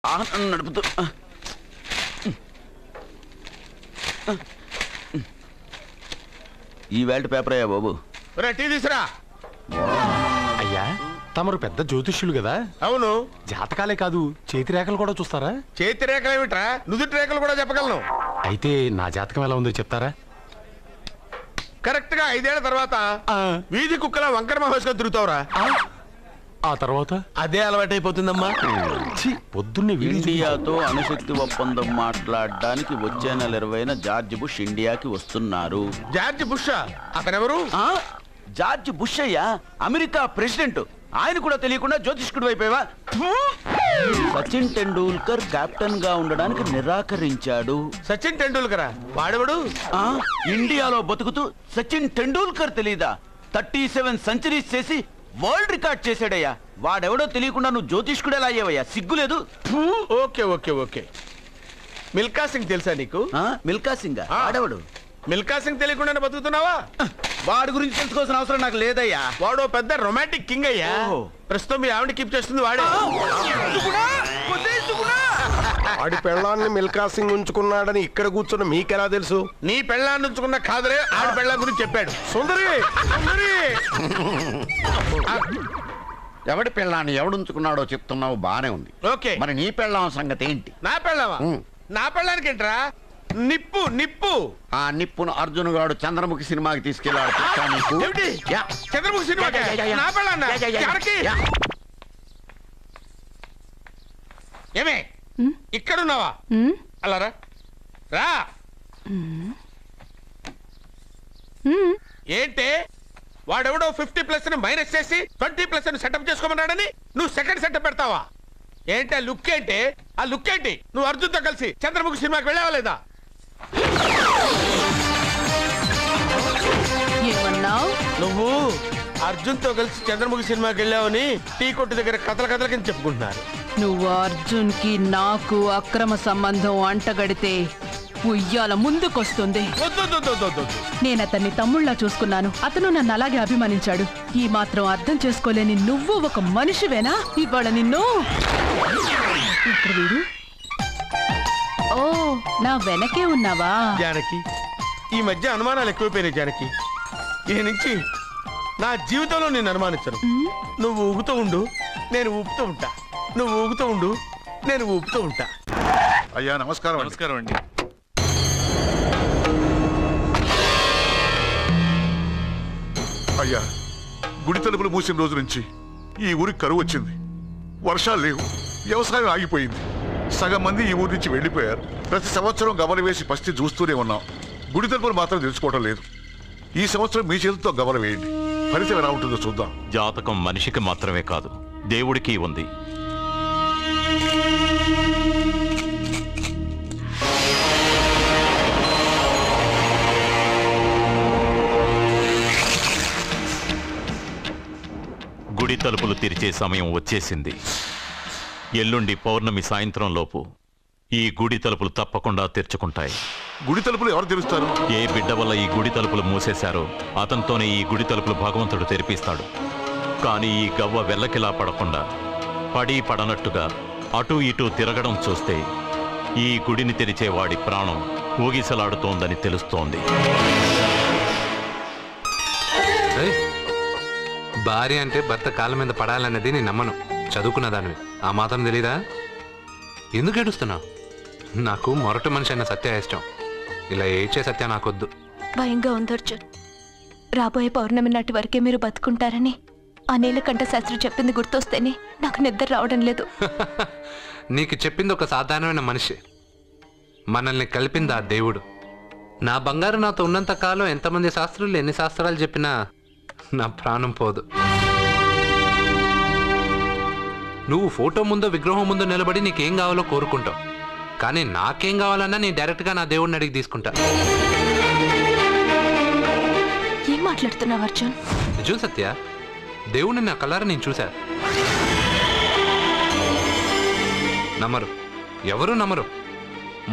వాహనం నడుపుతూ ఈ వేల్ట్ పేపర్ అయ్యా బాబు. టీ తీసురా. అయ్యా తమరు పెద్ద జ్యోతిష్యులు కదా. అవును. జాతకాలే కాదు చేతి రేఖలు కూడా చూస్తారా? చేతి రేఖలు ఏమిట్రా, నుదుటి రేఖలు కూడా చెప్పగలను. అయితే నా జాతకం ఎలా ఉందో చెప్తారా? కరెక్ట్ గా 5 ఏళ్ల తర్వాత వీధి కుక్కల వంకర మహేష్గా తిరుగుతావురా. ఆ తర్వాత అదే అలవాటైపోతుందమ్మా. పొద్దున్నే ఇండియాతో అణుశక్తి ఒప్పందం మాట్లాడడానికి వచ్చే నెల 20న జార్జ్ బుష్ ఇండియాకి వస్తున్నారు. జార్జ్ బుష్ అతనెవరు? జార్జ్ బుష్ అయ్యా, అమెరికా ప్రెసిడెంట్. ఆయన కూడా తెలియకుండా జ్యోతిష్కుడు అయిపోయావా? సచిన్ టెండూల్కర్ కెప్టెన్ గా ఉండడానికి నిరాకరించాడు. సచిన్ టెండూల్కరా? వాడెవడు? ఇండియాలో బతుకుతూ సచిన్ టెండూల్కర్ తెలీదా? 37 సెంచరీస్ చేసి వరల్డ్ రికార్డ్ చేశాడయ్యా. వాడెవడో తెలియకుండా నువ్వు జ్యోతిష్కుడు ఎలా అయ్యావయ్యా? సిగ్గులేదు. Okay okay okay. Milkha Singh తెలుసా నీకు? మిల్కా సింగ్ వాడెవడు? మిల్కా సింగ్ తెలియకుండా బతుకుతున్నావా? వాడి గురించి తెలుసుకోవాల్సిన అవసరం నాకు లేదయ్యా. వాడు పెద్ద రొమాంటిక్ కింగ్ అయ్యా. ప్రస్తుతం మీ ఆవిడ కీప్ చేస్తుంది వాడే. వాడి పెళ్ళాన్ని మిల్కా సింగ్ ఉంచుకున్నాడని ఇక్కడ కూర్చున్న మీకెలా తెలుసు? నీ పెళ్ళాన్ని ఉంచుకున్న కాదరే ఆడి పెళ్ళాం గురించి చెప్పాడు. సుందరి సుందరి. ఎవడి పెళ్ళాన్ని ఎవడుంచుకున్నాడో చెప్తున్నావు బానే ఉంది. ఓకే, మరి నీ పెళ్ళాం సంగతి ఏంటి? నా పెళ్ళావా? నా పెళ్ళానికి ఏంట్రా? నిప్పు నిప్పు. ఆ నిప్పును అర్జున్ గాడు చంద్రముఖి సినిమాకి తీసుకెళ్ళాడు. చంద్రముఖి సినిమా నా పెళ్ళాన్నా? ఏమే ఇక్కడున్నావా? అలా రా రా. ఏంటే వాడెవడో 50+ ని మైనస్ చేసి 20+ ని సెటప్ చేసుకోమన్నాడని నువ్వు సెకండ్ సెటప్ పెడతావా? ఏంటి ఆ లుక్? ఏంటి ఆ లుక్? ఏంటి నువ్వు అర్జున్తో కలిసి చంద్రముఖి సినిమాకి వెళ్ళావా లేదా? నువ్వు అర్జున్తో కలిసి చంద్రముఖి సినిమాకి వెళ్ళావని టీ కొట్టు దగ్గర కథల కింద చెప్పుకుంటున్నారు. నువ్వు అర్జున్ కి నాకు అక్రమ సంబంధం అంటగడితే ఉయ్యాల ముందుకొస్తుంది. నేను అతన్ని తమ్ముళ్లా చూసుకున్నాను. అతను నన్ను అలాగే అభిమానించాడు. ఈ మాత్రం అర్థం చేసుకోలేని నువ్వు ఒక మనిషివేనా? ఇవాళ నిన్ను ఇక్కడ వీడు. ఓ, నా వెనకే ఉన్నావా? జానకి, ఈ మధ్య అనుమానాలు ఎక్కువైపోయినాయి జానకి. ఈ నుంచి నా జీవితంలో నేను అనుమానించను. నువ్వు ఊగుతూ ఉండు, నేను ఊపుతూ ఉంటా. నువ్వు ఊగుతూ ఉండు, నేను ఊపుతూ ఉంటా. అయ్యా నమస్కారం. నమస్కారం అండి. అయ్యా, గుడి తలుపులు మూసిన రోజు నుంచి ఈ ఊరికి కరువు వచ్చింది. వర్షాలు లేవు, వ్యవసాయం ఆగిపోయింది. సగం మంది ఈ ఊరి నుంచి వెళ్ళిపోయారు. ప్రతి సంవత్సరం గవల వేసి పస్తి చూస్తూనే ఉన్నాం. గుడి తలుపులు మాత్రం తెలుసుకోవడం లేదు. ఈ సంవత్సరం మీ చేతితో గవల వేయండి, ఫలితం ఎలా ఉంటుందో చూద్దాం. జాతకం మనిషికి మాత్రమే కాదు, దేవుడికి ఉంది. గుడి తలుపులు తెరిచే సమయం వచ్చేసింది. ఎల్లుండి పౌర్ణమి సాయంత్రం లోపు ఈ గుడి తలుపులు తప్పకుండా తెరుచుకుంటాయి. గుడి తలుపులు ఎవరు తెరుస్తారు? ఏ బిడ్డ వల్ల ఈ గుడి తలుపులు మూసేశారో అతనితోనే ఈ గుడి తలుపులు భగవంతుడు తెరిపిస్తాడు. కానీ ఈ గవ్వ వెల్లకిలా పడకుండా పడి పడనట్టుగా అటూ ఇటూ తిరగడం చూస్తే ఈ గుడిని తెరిచే వాడి ప్రాణం ఊగిసలాడుతోందని తెలుస్తోంది. భార్య అంటే భర్త కాళ్ళ మీద పడాలన్నది నేను నమ్మను. చదువుకున్న దానివి, ఆ మాత్రం తెలీదా? ఎందుకు ఏడుస్తున్నావు? నాకు మొరటి మనిషి అయిన సత్య ఇష్టం. ఇలా ఏడ్చే సత్య నాకొద్దు. భయంగా ఉంది అర్జున్. రాబోయే పౌర్ణమి నాటి వరకే మీరు బతుకుంటారని ఆ నీలకంఠ శాస్త్రి చెప్పింది గుర్తొస్తేనే నాకు నిద్ర రావడం లేదు. నీకు చెప్పింది ఒక సాధారణమైన మనిషి, మనల్ని కలిపింది ఆ దేవుడు. నా బంగారు నాతో ఉన్నంత కాలం ఎంతమంది శాస్త్రులు ఎన్ని శాస్త్రాలు చెప్పినా నా ప్రాణం పోదు. నువ్వు ఫోటో ముందో విగ్రహం ముందో నిలబడి నీకేం కావాలో కోరుకుంటావు. కానీ నాకేం కావాలన్నా నేను డైరెక్ట్గా నా దేవుడిని అడిగి తీసుకుంటా. ఏం మాట్లాడుతున్నావు అర్జున్? నిజం సత్య, దేవుడిని నా కళ్ళారా నేను చూశా. నమ్మరు, ఎవరు నమ్మరు.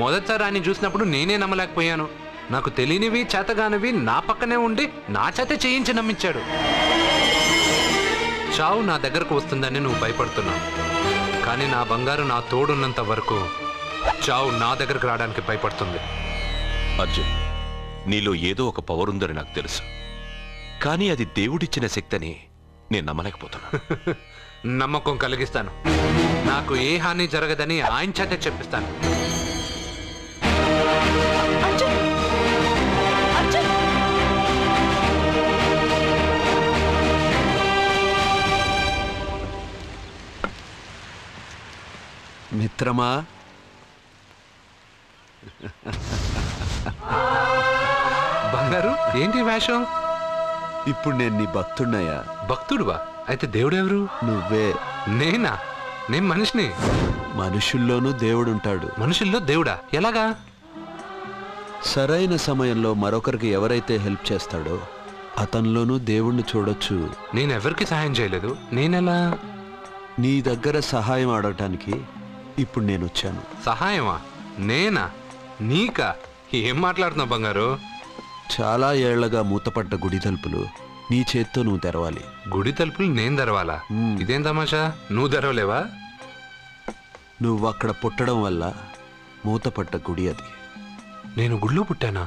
మొదటిసారి ఆయన చూసినప్పుడు నేనే నమ్మలేకపోయాను. నాకు తెలియనివి చేతగానివి నా పక్కనే ఉండి నా చేత చేయించి నమ్మించాడు. చావు నా దగ్గరకు వస్తుందని నువ్వు భయపడుతున్నావు, కానీ నా బంగారు నా తోడున్నంత వరకు చావు నా దగ్గరకు రావడానికి భయపడుతుంది. అర్జున్, నీలో ఏదో ఒక పవర్ ఉందని నాకు తెలుసు, కానీ అది దేవుడిచ్చిన శక్తి అని నేను నమ్మలేకపోతున్నా. నమ్మకం కలిగిస్తాను. నాకు ఏ హాని జరగదని ఆయన చేత చెప్పిస్తాను. అర్జున్! అర్జున్! మిత్రమా, బంగారు ఏంటి వేషం? ఇప్పుడు నేను నీ భక్తుడినయ్యా. భక్తుడువా? అయితే దేవుడెవరు? నువ్వే. నేనా? నేను మనిషిని. మనుషుల్లోనూ దేవుడుంటాడు. మనుషుల్లో దేవుడా? ఎలాగా? సరైన సమయంలో మరొకరికి ఎవరైతే హెల్ప్ చేస్తాడో అతనిలోనూ దేవుణ్ణి చూడొచ్చు. నేనెవరికి సహాయం చేయలేదు. నేనెలా? నీ దగ్గర సహాయం అడగటానికి ఇప్పుడు నేను వచ్చాను. సహాయమా? నేనా? నీకా? ఏం మాట్లాడుతున్నావు బంగారు? చాలా ఏళ్లగా మూతపడ్డ గుడి తలుపులు నీ చేత్తో నువ్వు తెరవాలి. గుడి తలుపులు నేను తెరవాలా? ఇదేం తమాషా? నువ్వు తెరవలేవా? నువ్వు అక్కడ పుట్టడం వల్ల మూతపడ్డ గుడి అది. నేను గుళ్ళో పుట్టానా?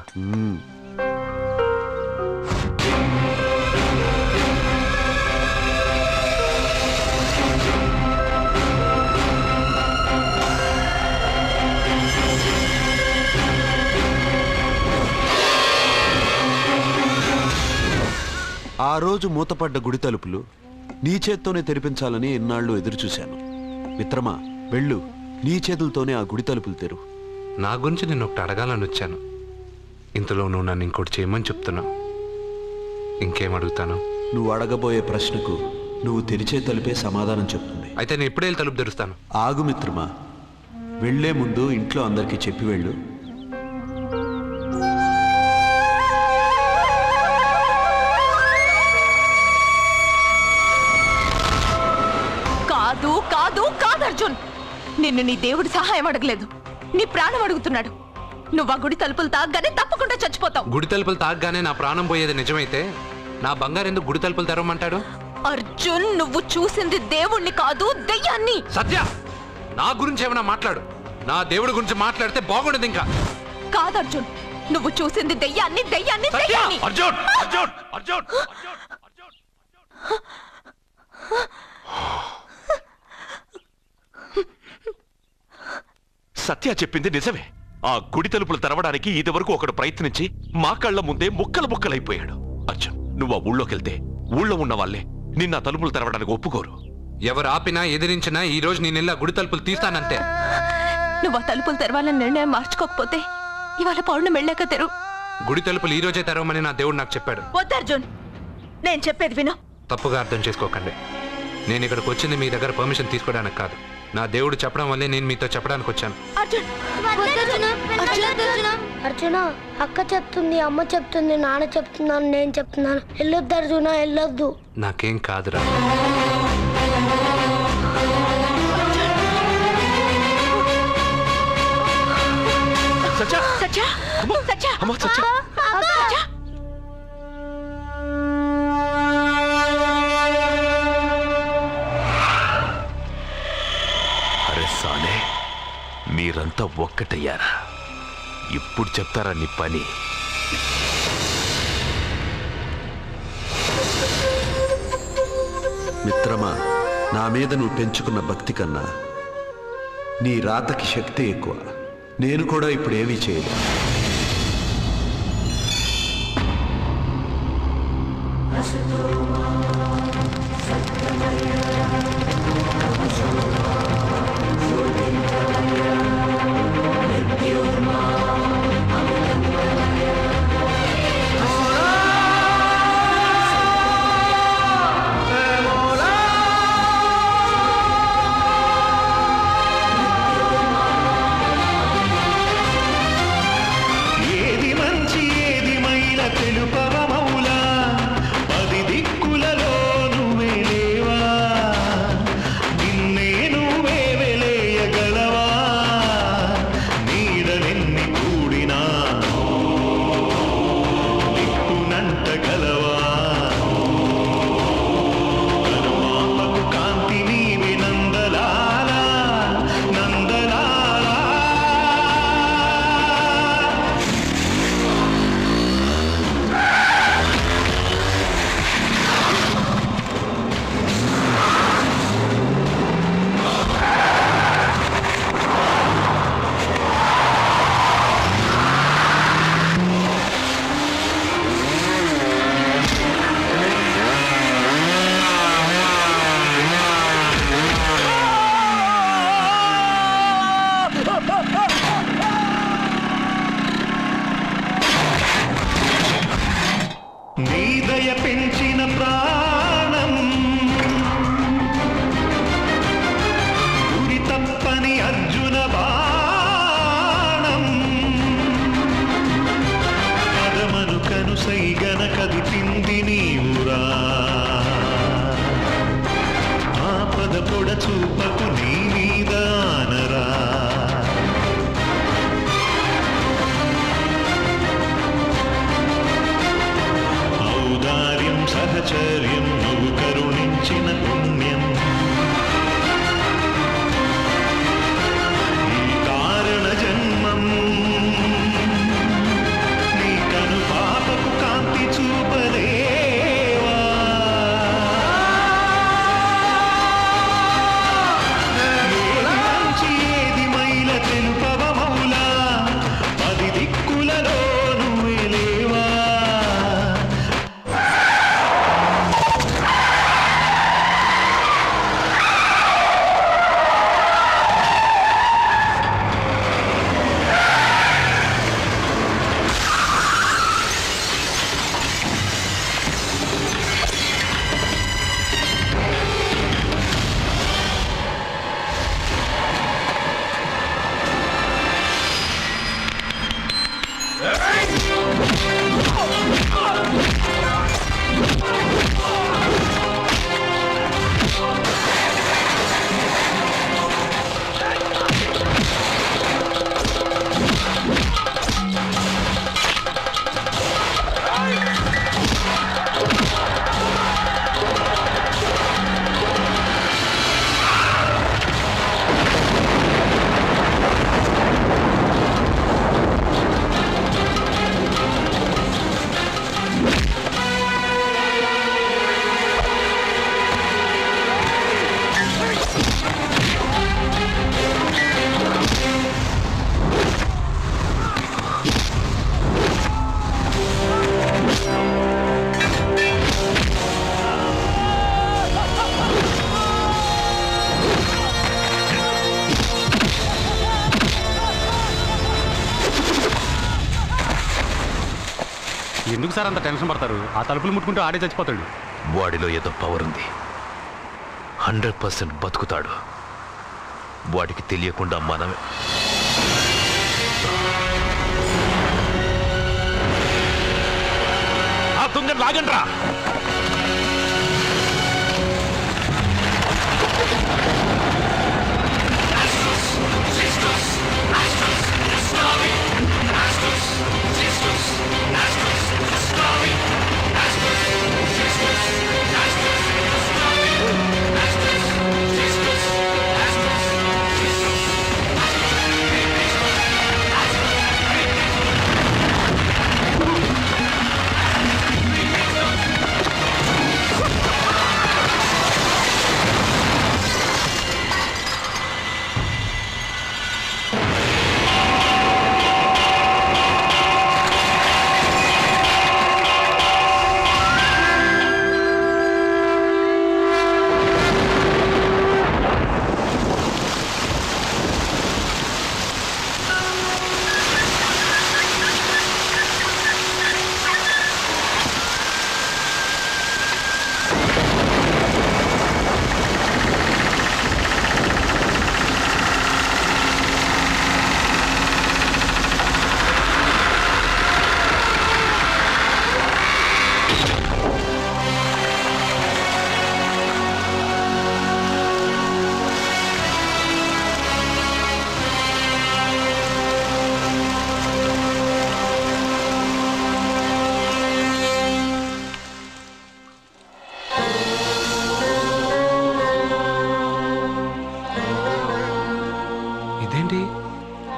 ఆ రోజు మూతపడ్డ గుడి తలుపులు నీ చేత్తోనే తెరిపించాలని ఎన్నాళ్ళు ఎదురు చూశాను. మిత్రమా, వెళ్ళు, నీ చేతులతోనే ఆ గుడి తలుపులు తెరు. నా గురించి నేను ఒకటి అడగాలని వచ్చాను. ఇంతలో నువ్వు నన్ను ఇంకోటి చేయమని చెప్తున్నావు. ఇంకేం అడుగుతాను? నువ్వు అడగబోయే ప్రశ్నకు నువ్వు తెరిచే తలుపే సమాధానం చెప్తుంది. అయితే నేను ఇప్పుడే తలుపు తెరుస్తాను. ఆగు మిత్రమా, వెళ్లే ముందు ఇంట్లో అందరికీ చెప్పి వెళ్ళు. కాదు కాదు కాదు అర్జున్, నిన్ను నీ దేవుడు సహాయం అడగలేదు, నీ ప్రాణం అడుగుతున్నాడు. నువ్వు ఆ గుడి తలుపులు తాగ్గానే తప్పకుండా చచ్చిపోతావు. గుడి తలుపులు తాగ్గానే నా ప్రాణం పోయేది నిజమైతే నా బంగారు ఎందుకు గుడి తలుపులు తెరవమంటాడు? అర్జున్, నువ్వు చూసింది దేవుణ్ణి కాదు, దెయ్యాన్ని. సత్య, నా గురించి ఏమైనా మాట్లాడు. నా దేవుడి గురించి మాట్లాడితే బాగుండదు. ఇంకా కాదు అర్జున్, నువ్వు చూసింది దెయ్యాన్ని, దెయ్యాన్ని, దెయ్యాన్ని. అర్జున్! అర్జున్! అర్జున్! సత్య చెప్పింది నిజమే. ఆ గుడి తలుపులు తెరవడానికి ఇదివరకు ఒకడు ప్రయత్నించి మా కళ్ళ ముందే ముక్కలు ముక్కలైపోయాడు. అర్జున్, నువ్వు ఆ ఊళ్ళోకెళ్తే ఊళ్ళో ఉన్న వాళ్ళే నిన్న తలుపులు తెరవడానికి ఒప్పుకోరు. ఎవరు ఆపినా ఎదిరించినా ఈ రోజు నేను గుడి తలుపులు తీస్తానంతే. నువ్వు ఆ తలుపులు తెరవాలని నిర్ణయం మార్చుకోకపోతే ఇవాళ పౌర్ణమి వెళ్ళాక తెరు. గుడి తలుపులు ఈ రోజే తెరవమని నా దేవుడు నాకు చెప్పాడు. వద్దు అర్జున్, నేను చెప్పేది విను. తప్పుగా అర్థం చేసుకోకండి. నేను ఇక్కడికి వచ్చింది మీ దగ్గర పర్మిషన్ తీసుకోవడానికి కాదు. నా దేవుడు చెప్పడం వల్లే నేను మీతో చెప్పడానికి వచ్చాను. అర్జున, అక్క చెప్తుంది, అమ్మ చెప్తుంది, నాన్న చెప్తున్నాను, నేను చెప్తున్నాను. వెళ్ళొద్దు అర్జున, వెళ్ళొద్దు. నాకేం కాదురా. అరే సాలే, మీరంతా ఒక్కటయ్యారా? ఇప్పుడు చెప్తారా నీ పని? మిత్రమా, నా మీద నువ్వు పెంచుకున్న భక్తి కన్నా నీ రాతకి శక్తి ఎక్కువ. నేను కూడా ఇప్పుడు ఏమీ చేయలేదు. ఏది మంచి ఏది మైల తెలుపవ మౌలా, పది దిక్కు సైగన కదిపింది నీవురా ఆపద పొడ చూపకు నీ మీద ఆనరా ఔదార్యం సహచర్యం నువ్వు కరుణించిన పుణ్యం ఈ కారణ జన్మం నీ కను పాపకు కాంతి చూపలేవా ఏది మంచి ఏది మైల తెలుపవ మౌలా 10 దిక్కులలో నువ్వే లేవా ఎందుకు సార్ అంత టెన్షన్ పడతారు? ఆ తలుపులు ముట్టుకుంటూ ఆడే చచ్చిపోతాడు. వాడిలో ఏదో పవర్ ఉంది. 100% బతుకుతాడు. వాడికి తెలియకుండా మనమే ఆ తుంగ లాగండ్రా.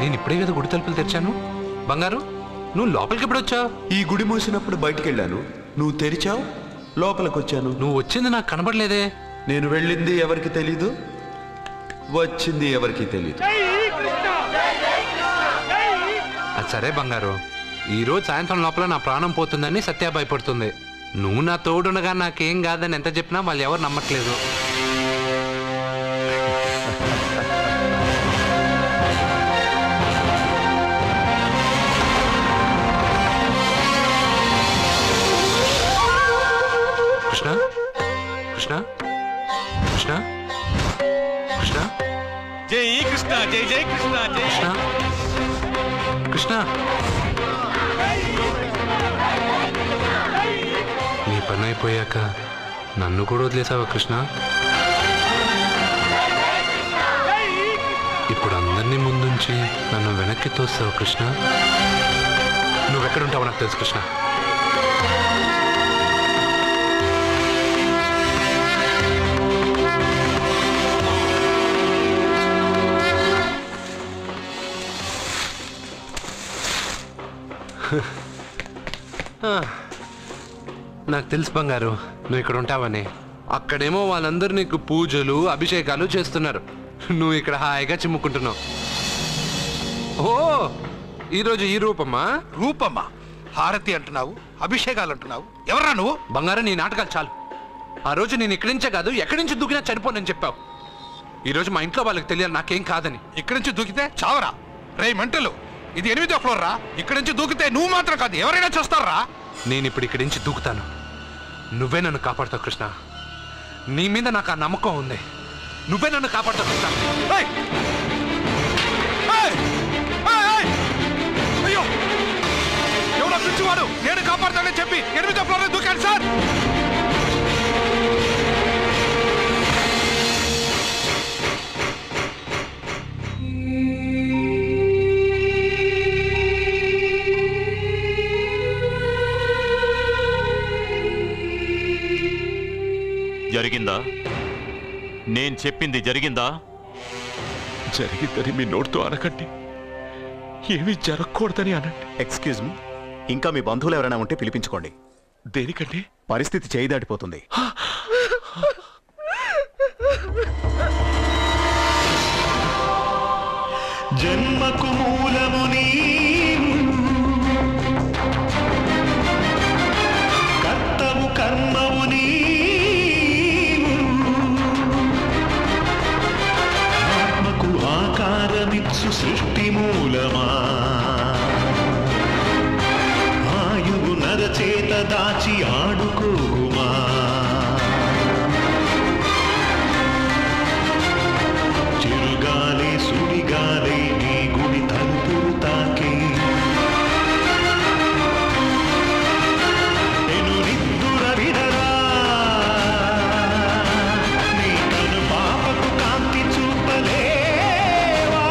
నేను ఇప్పుడే కదా గుడి తలుపులు తెరిచాను. బంగారు, నువ్వు లోపలికి ఎప్పుడు వచ్చావు? ఈ గుడి మూసినప్పుడు బయటికి వెళ్ళాను, నువ్వు తెరిచావు, లోపలికి వచ్చాను. నువ్వు వచ్చింది నాకు కనబడలేదే. నేను వెళ్ళింది ఎవరికి తెలీదు, వచ్చింది ఎవరికి తెలీదు. అది సరే బంగారు, ఈరోజు సాయంత్రం లోపల నా ప్రాణం పోతుందని సత్య భయపడుతుంది. నువ్వు నా తోడునగా నాకేం కాదని ఎంత చెప్పినా వాళ్ళు ఎవరు నమ్మట్లేదు. కృష్ణ కృష్ణ కృష్ణ కృష్ణ జై కృష్ణ, జై జై కృష్ణ, జై కృష్ణ కృష్ణ చనిపోయాక నన్ను కూడా వదిలేసావా కృష్ణ? ఇప్పుడు అందరినీ ముందుంచి నన్ను వెనక్కి తోస్తావు కృష్ణ. నువ్వెక్కడుంటావో నాకు తెలుసు కృష్ణ. నాకు తెలుసు బంగారు నువ్వు ఇక్కడ ఉంటావని. అక్కడేమో వాళ్ళందరూ నీకు పూజలు అభిషేకాలు చేస్తున్నారు, నువ్వు ఇక్కడ హాయిగా చిమ్ముకుంటున్నావు. ఓ ఈరోజు ఈ రూపమ్మా? రూపమ్మా? హారతి అంటున్నావు, అభిషేకాలు అంటున్నావు, ఎవరా నువ్వు? బంగారం నీ నాటకాలు చాలు. ఆ రోజు నేను ఇక్కడి నుంచే కాదు ఎక్కడి నుంచి దూకినా చనిపోనని చెప్పావు. ఈరోజు మా ఇంట్లో వాళ్ళకి తెలియాలి నాకేం కాదని. ఇక్కడి నుంచి దూకితే చావరా? రే మెంటలు, ఇది 8వ ఫ్లోర్ రా. ఇక్కడి నుంచి దూకితే నువ్వు మాత్రం కాదు ఎవరైనా చూస్తారా? నేను ఇప్పుడు ఇక్కడి నుంచి దూకుతాను, నువ్వే నన్ను కాపాడుతావు కృష్ణ. నీ మీద నాకు ఆ నమ్మకం ఉంది, నువ్వే నన్ను కాపాడుతావు కృష్ణ. అయ్యో ఎవరో పిచ్చివాడు నేను కాపాడుతానని చెప్పి 8వ ఫ్లోర్ దూకాను సార్. జరిగిందా? నేను చెప్పింది జరిగిందా? జరిగిందని మీ నోటితో అనకండి, ఏమీ జరగకూడదని అనండి. ఎక్స్క్యూజ్ మీ, ఇంకా మీ బంధువులు ఎవరైనా ఉంటే పిలిపించుకోండి. దేనికండి? పరిస్థితి చేయి దాటిపోతుంది. జన్మకు మూలము నీవు, కర్తవు కర్మవు నీవు, ఆత్మకు ఆకారమిచ్చు సృష్టి మూలమా, ఆయువు నరచేత దాచి ఆడుకోగుమా, చిరుగాలే సుడిగాలే నీ గుడి తలుపు తాకే, నేను నిద్దుర విడరా, నీ తను పాపకు కాంతి చూపలేవా.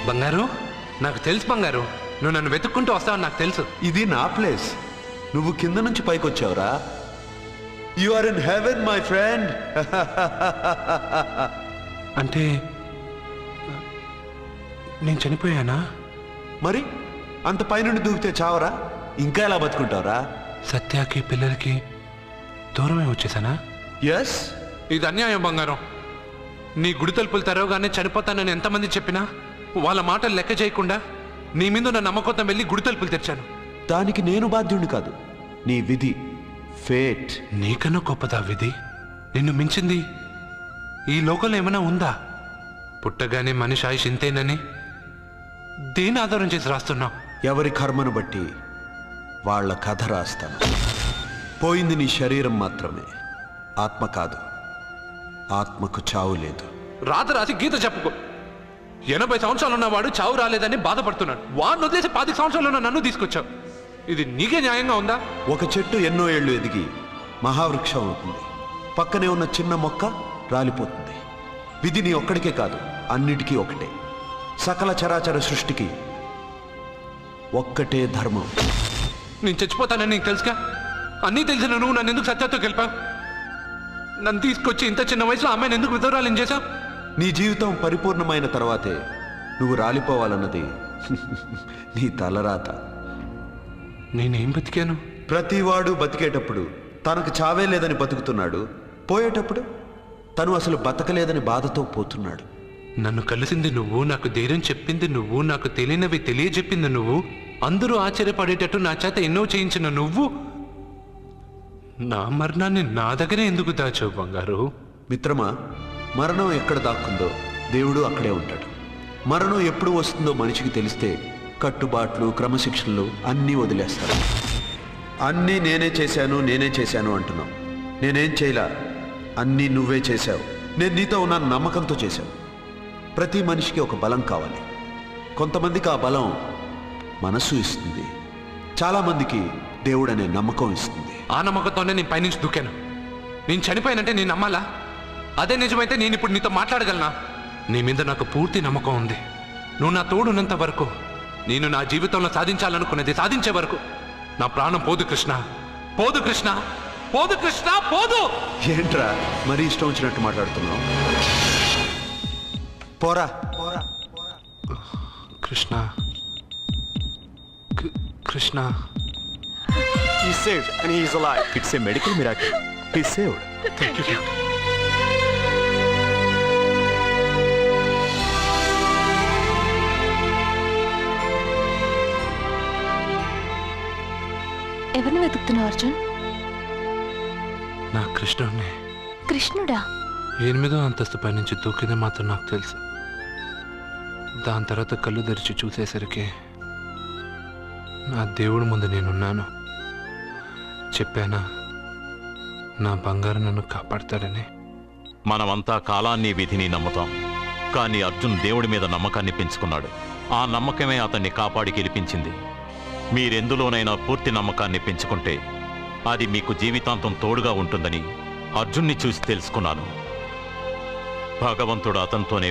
బంగారు నాకు తెలుసు బంగారు, నువ్వు నన్ను వెతుక్కుంటూ వస్తావని నాకు తెలుసు. ఇది నా ప్లేస్, నువ్వు కింద నుంచి పైకి వచ్చావురా. You are in heaven my friend. అంటే నేను చనిపోయానా? మరి అంత పైనుండి దూకితే చావరా? ఇంకా ఎలా బతుకుంటావురా? సత్యాకి పిల్లలకి దూరమే వచ్చేసానా? ఎస్. ఇది అన్యాయం బంగారం. నీ గుడి తలుపులు తెరవగానే చనిపోతానని ఎంతమంది చెప్పినా వాళ్ళ మాటలు లెక్క చేయకుండా నీ మీద నా నమ్మకంతో వెళ్ళి గుడి తలుపులు తెరిచాను. దానికి నేను బాధ్యుడిని కాదు, నీ విధి, ఫేట్. నీకన్నా గొప్పదా విధి? నిన్ను మించింది ఈ లోకంలో ఏమైనా ఉందా? పుట్టగానే మనిషి ఆయుష్ ఇంతేనని దేని ఆధారం చేసి రాస్తున్నావు? ఎవరి కర్మను బట్టి వాళ్ళ కథ రాస్తాను. పోయింది నీ శరీరం మాత్రమే, ఆత్మ కాదు. ఆత్మకు చావు లేదు. రాత రాసి గీత చెప్పుకో. 80 సంవత్సరాలు ఉన్నవాడు చావు రాలేదని బాధపడుతున్నాడు. వాడిని వదిలేసి 10 సంవత్సరాలు ఉన్న నన్ను తీసుకొచ్చావు. ఇది నీకే న్యాయంగా ఉందా? ఒక చెట్టు ఎన్నో ఏళ్ళు ఎదిగి మహావృక్షం అవుతుంది, పక్కనే ఉన్న చిన్న మొక్క రాలిపోతుంది. విధి నీ ఒక్కడికే కాదు, అన్నిటికీ ఒకటే. సకల చరాచర సృష్టికి ఒక్కటే ధర్మం. నేను చచ్చిపోతానని నీకు తెలుసుగా. అన్నీ తెలిసిన నువ్వు నన్ను ఎందుకు సత్యాతో గెలిపావు? నన్ను తీసుకొచ్చి ఇంత చిన్న వయసులో అమ్మాయిని ఎందుకు విధవరాలు చేశావు? నీ జీవితం పరిపూర్ణమైన తర్వాతే నువ్వు రాలిపోవాలన్నది నీ తలరాత. నేనేం బతికాను? ప్రతివాడు బతికేటప్పుడు తనకు చావే లేదని బతుకుతున్నాడు, పోయేటప్పుడు తను అసలు బతకలేదని బాధతో పోతున్నాడు. నన్ను కలిసింది నువ్వు, నాకు ధైర్యం చెప్పింది నువ్వు, నాకు తెలియనివి తెలియజెప్పింది నువ్వు. అందరూ ఆశ్చర్యపడేటట్టు నా చేత ఎన్నో చేయించిన నువ్వు నా మరణాన్ని నా దగ్గరే ఎందుకు దాచావు బంగారు? మిత్రమా, మరణం ఎక్కడ దాక్కుందో దేవుడు అక్కడే ఉంటాడు. మరణం ఎప్పుడు వస్తుందో మనిషికి తెలిస్తే కట్టుబాట్లు, క్రమశిక్షణలు అన్నీ వదిలేస్తారు. అన్నీ నేనే చేశాను అంటున్నావు. నేనేం చేయలా, అన్నీ నువ్వే చేశావు. నేను నీతో ఉన్న నమ్మకంతో చేశావు. ప్రతి మనిషికి ఒక బలం కావాలి. కొంతమందికి ఆ బలం మనస్సు ఇస్తుంది, చాలామందికి దేవుడు అనే నమ్మకం ఇస్తుంది. ఆ నమ్మకంతోనే నేను పైనుంచి దూకాను. నేను చనిపోయానంటే నేను నమ్మాలా? అదే నిజమైతే నేను ఇప్పుడు నీతో మాట్లాడగలనా? నీ మీద నాకు పూర్తి నమ్మకం ఉంది. నువ్వు నా తోడున్నంత వరకు, నేను నా జీవితంలో సాధించాలనుకున్నది సాధించే వరకు నా ప్రాణం పోదు కృష్ణ, పోదు కృష్ణ, పోదు కృష్ణ, పోదు. ఏంట్రా మరీ ఇష్టం వచ్చినట్టు మాట్లాడుతున్నావు? పోరా Krishna, Krishna. He's saved and he is alive. It's a medical miracle. He's saved. Thank you. ఎవరిని వెతుకుతున్నావు అర్జున్? నా కృష్ణుడిని. కృష్ణుడా? 8వ అంతస్తు పై నుంచి దూకింది మాత్రం నాకు తెలుసు. దాని తర్వాత కళ్ళు తెరిచి చూసేసరికి నా దేవుడి ముందు నేనున్నాను. చెప్పానా నా బంగారు నన్ను కాపాడతాడని? మనమంతా కాలాన్ని, విధిని నమ్ముతాం. కానీ అర్జున్ దేవుడి మీద నమ్మకాన్ని పెంచుకున్నాడు. ఆ నమ్మకమే అతన్ని కాపాడి గెలిపించింది. మీరెందులోనైనా పూర్తి నమ్మకాన్ని పెంచుకుంటే అది మీకు జీవితాంతం తోడుగా ఉంటుందని అర్జున్ని చూసి తెలుసుకున్నాను. భగవంతుడు అతనితోనే